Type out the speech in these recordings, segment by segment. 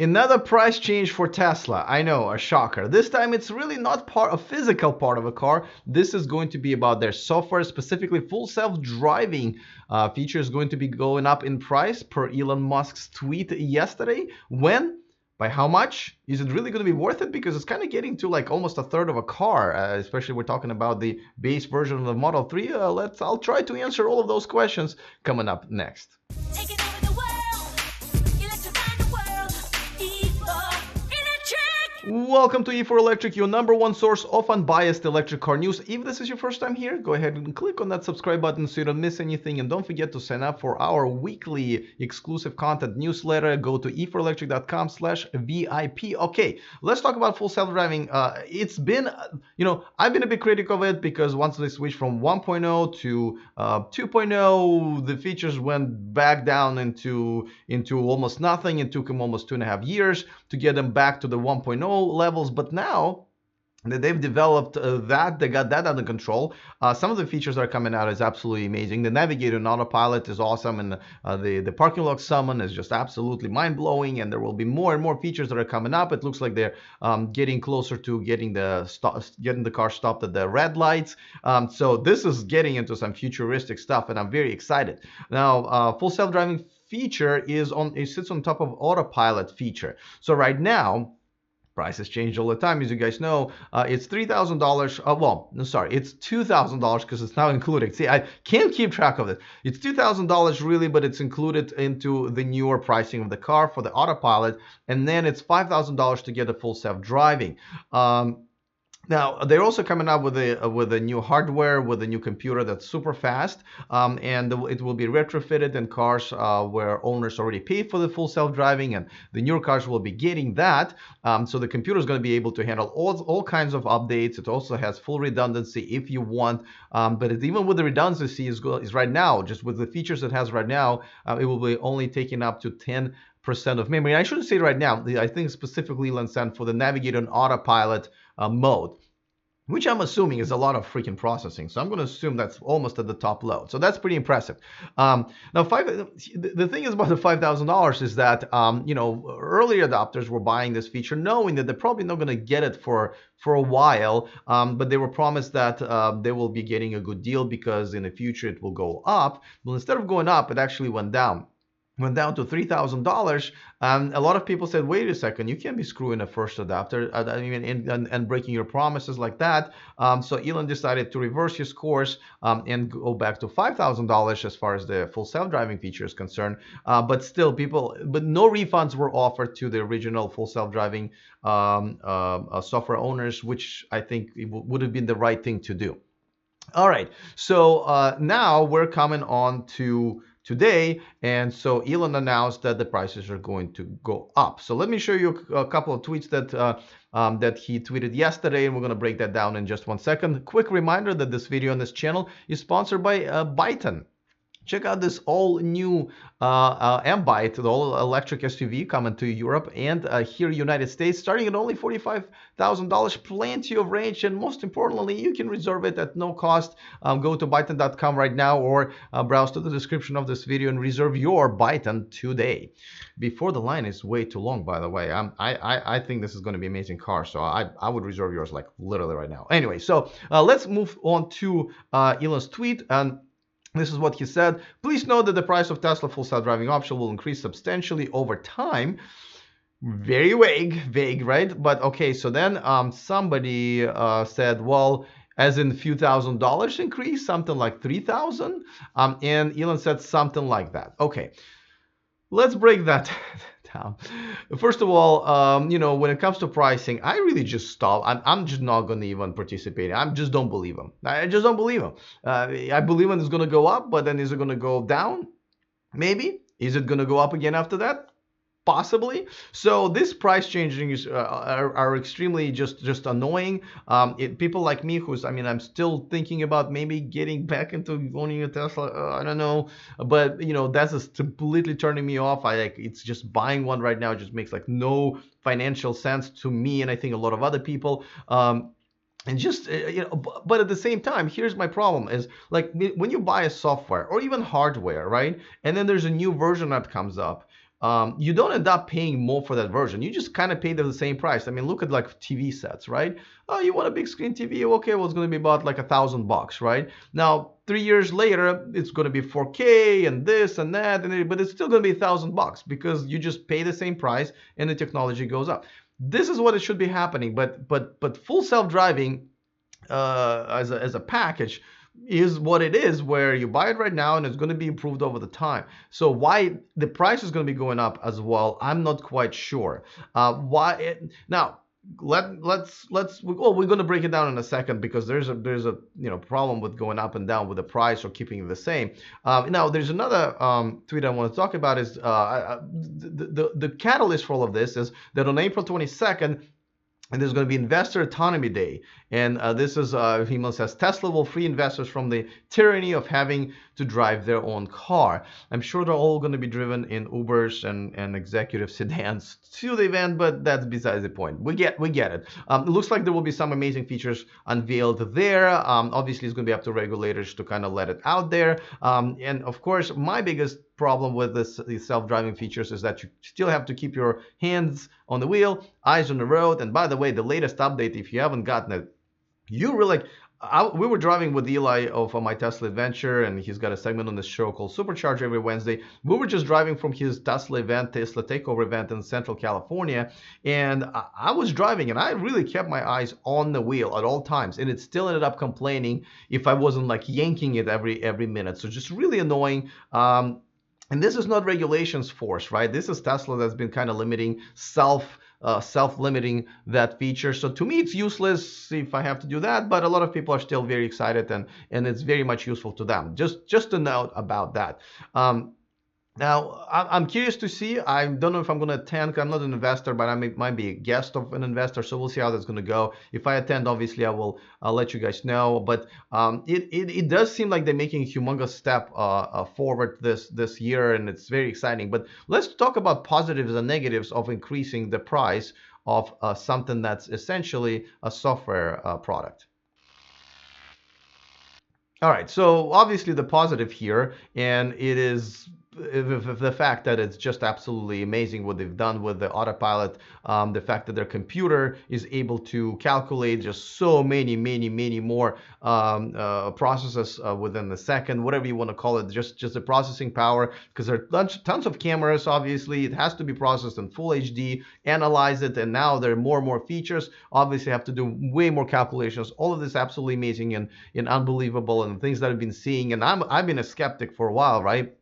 Another price change for Tesla. I know, a shocker. This time it's really not a physical part of a car. This is going to be about their software, specifically full self-driving features going to be going up in price per Elon Musk's tweet yesterday. When? By how much? Is it really going to be worth it? Because it's kind of getting to like almost a third of a car, especially we're talking about the base version of the Model 3. I'll try to answer all of those questions coming up next. Welcome to E4Electric, your number one source of unbiased electric car news. If this is your first time here, go ahead and click on that subscribe button so you don't miss anything. And don't forget to sign up for our weekly exclusive content newsletter. Go to e4electric.com/VIP. Okay, let's talk about full self-driving. It's been, I've been a big critic of it because once they switched from 1.0 to 2.0, the features went back down into almost nothing. It took them almost 2.5 years to get them back to the 1.0 levels, but now that they've developed they got that under control. Some of the features that are coming out is absolutely amazing. The navigator and autopilot is awesome, and the parking lot summon is just absolutely mind-blowing, and there will be more and more features that are coming up. It looks like they're getting closer to getting the car stopped at the red lights. So this is getting into some futuristic stuff, and I'm very excited. Now, full self-driving feature it sits on top of autopilot feature. So right now, prices change all the time, as you guys know. It's $3,000. It's $2,000 because it's now included. See, I can't keep track of it. It's $2,000 really, but it's included into the newer pricing of the car for the autopilot, and then it's $5,000 to get the full self-driving. Now, they're also coming up with a new hardware, with a new computer that's super fast, and it will be retrofitted in cars where owners already paid for the full self-driving, and the newer cars will be getting that. So the computer is going to be able to handle all kinds of updates. It also has full redundancy if you want, but even with the redundancy is right now, just with the features it has right now, it will be only taking up to 10% of memory. I shouldn't say right now. I think specifically Elon said for the navigator and autopilot mode, which I'm assuming is a lot of freaking processing. So I'm going to assume that's almost at the top load. So that's pretty impressive. Now, the thing is about the $5,000 is that, early adopters were buying this feature knowing that they're probably not going to get it for a while, but they were promised that they will be getting a good deal because in the future it will go up. Well, instead of going up, it actually went down to $3,000. A lot of people said, wait a second, you can't be screwing a first adopter and breaking your promises like that. So Elon decided to reverse his course and go back to $5,000 as far as the full self-driving feature is concerned. But no refunds were offered to the original full self-driving software owners, which I think would have been the right thing to do. All right, so now we're coming on to today, and so Elon announced that the prices are going to go up. So let me show you a couple of tweets that he tweeted yesterday, and we're going to break that down in just 1 second. Quick reminder that this video on this channel is sponsored by Byton. Check out this all-new M-Byte, the all-electric SUV coming to Europe and here United States, starting at only $45,000, plenty of range, and most importantly, you can reserve it at no cost. Go to Byton.com right now or browse to the description of this video and reserve your Byton today. Before the line is way too long, by the way. I think this is going to be an amazing car, so I would reserve yours like literally right now. Anyway, so let's move on to Elon's tweet. This is what he said. Please note that the price of Tesla full self-driving option will increase substantially over time. Very vague, right? But okay, so then somebody said, well, as in a few $1,000s increase, something like 3,000. And Elon said something like that. Okay, let's break that down. First of all, when it comes to pricing, I really just stop. I'm just not going to even participate. I just don't believe him. I just don't believe him. I believe it's going to go up, but then is it going to go down? Maybe. Is it going to go up again after that? Possibly. So this price changing are extremely just annoying. People like me I'm still thinking about maybe getting back into owning a Tesla. I don't know, but that's just completely turning me off. It's just buying one right now just makes like no financial sense to me, and I think a lot of other people. And just, but at the same time, here's my problem is like when you buy a software or even hardware, right? And then there's a new version that comes up. you don't end up paying more for that version. You just kind of pay the same price. I mean, look at like TV sets, right? Oh, you want a big screen TV? Okay, well, it's going to be about like $1,000, right? Now, 3 years later, it's going to be 4K and this and that, but it's still going to be $1,000 because you just pay the same price and the technology goes up. This is what it should be happening, but full self-driving as a package is what it is, where you buy it right now and it's going to be improved over the time. So why the price is going to be going up as well, I'm not quite sure. Now we're going to break it down in a second, because there's a problem with going up and down with the price or keeping it the same. Now there's another tweet I want to talk about. Is the catalyst for all of this is that on April 22nd, and there's going to be Investor Autonomy Day. And this is, Hemel says, Tesla will free investors from the tyranny of having to drive their own car. I'm sure they're all going to be driven in Ubers and executive sedans to the event, but that's besides the point. We get it. It looks like there will be some amazing features unveiled there. Obviously, it's going to be up to regulators to kind of let it out there. And of course, my biggest problem with these self-driving features is that you still have to keep your hands on the wheel, eyes on the road. And by the way, the latest update, if you haven't gotten it, you really we were driving with Eli of my Tesla adventure, and he's got a segment on the show called Supercharge every Wednesday. We were just driving from his Tesla takeover event in Central California, and I was driving, and I really kept my eyes on the wheel at all times, and it still ended up complaining if I wasn't like yanking it every minute. So just really annoying. And this is not regulations force, right? This is Tesla that's been kind of limiting self-limiting that feature. So to me, it's useless if I have to do that, but a lot of people are still very excited, and it's very much useful to them. Just a note about that. Now, I'm curious to see. I don't know if I'm going to attend. I'm not an investor, but I might be a guest of an investor. So we'll see how that's going to go. If I attend, obviously, I'll let you guys know. But it does seem like they're making a humongous step forward this year, and it's very exciting. But let's talk about positives and negatives of increasing the price of something that's essentially a software product. All right, so obviously the positive here, and it is the fact that it's just absolutely amazing what they've done with the Autopilot. The fact that their computer is able to calculate just so many more processes within a second, whatever you want to call it, just the processing power, because there are tons of cameras. Obviously, it has to be processed in full HD, analyze it, and now there are more and more features. Obviously, have to do way more calculations. All of this absolutely amazing and unbelievable, and things that I've been seeing. And I've been a skeptic for a while, right?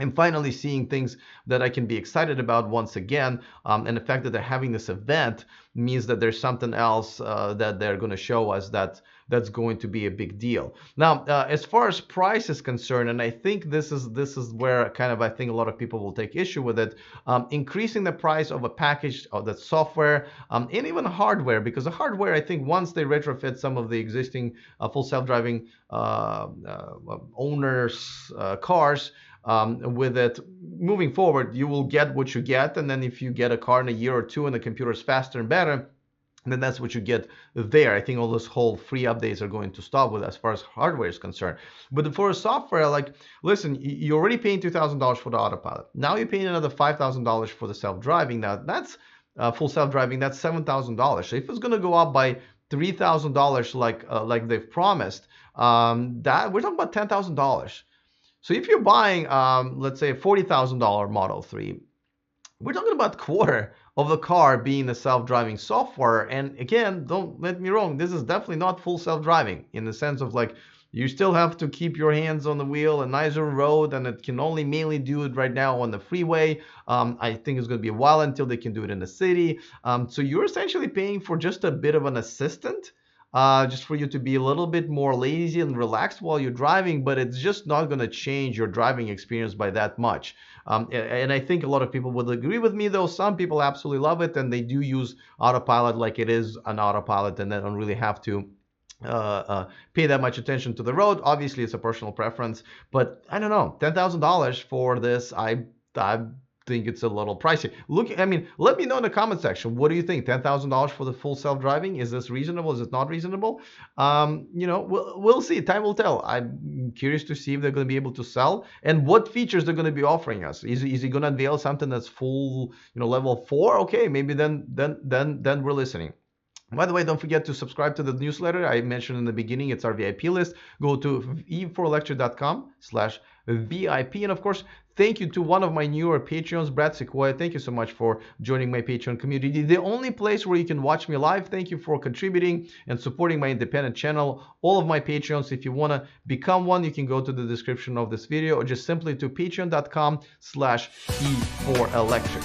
And finally seeing things that I can be excited about once again. And the fact that they're having this event means that there's something else that they're going to show us that's going to be a big deal. Now, as far as price is concerned, and I think this is where kind of I think a lot of people will take issue with it, increasing the price of a package of that software and even hardware, because the hardware, I think once they retrofit some of the existing full self-driving owners' cars, with it moving forward, you will get what you get. And then if you get a car in a year or two and the computer is faster and better, then that's what you get there. I think all those whole free updates are going to stop with as far as hardware is concerned. But for software, like, listen, you're already paying $2,000 for the Autopilot. Now you're paying another $5,000 for the self-driving. Now that's full self-driving. That's $7,000. So if it's going to go up by $3,000 like they've promised, that we're talking about $10,000. So if you're buying, let's say, a $40,000 Model 3, we're talking about a quarter of the car being the self-driving software. And again, don't let me wrong, this is definitely not full self-driving in the sense of like, you still have to keep your hands on the wheel and eyes on the road, and it can only mainly do it right now on the freeway. I think it's going to be a while until they can do it in the city. So you're essentially paying for just a bit of an assistant, just for you to be a little bit more lazy and relaxed while you're driving, but it's just not going to change your driving experience by that much. And I think a lot of people would agree with me, though. Some people absolutely love it, and they do use Autopilot like it is an Autopilot, and they don't really have to pay that much attention to the road. Obviously, it's a personal preference, but I don't know, $10,000 for this, I think it's a little pricey. Look, I mean, let me know in the comment section. What do you think? $10,000 for the full self-driving? Is this reasonable? Is it not reasonable? We'll see. Time will tell. I'm curious to see if they're going to be able to sell and what features they're going to be offering us. Is he going to unveil something that's full, level 4? Okay, maybe then we're listening. By the way, don't forget to subscribe to the newsletter I mentioned in the beginning. It's our VIP list. Go to e4lecture.com/VIP. And of course, thank you to one of my newer Patreons, Brad Sequoia. Thank you so much for joining my Patreon community. The only place where you can watch me live. Thank you for contributing and supporting my independent channel. All of my Patreons, if you want to become one, you can go to the description of this video or just simply to patreon.com/e4lecture.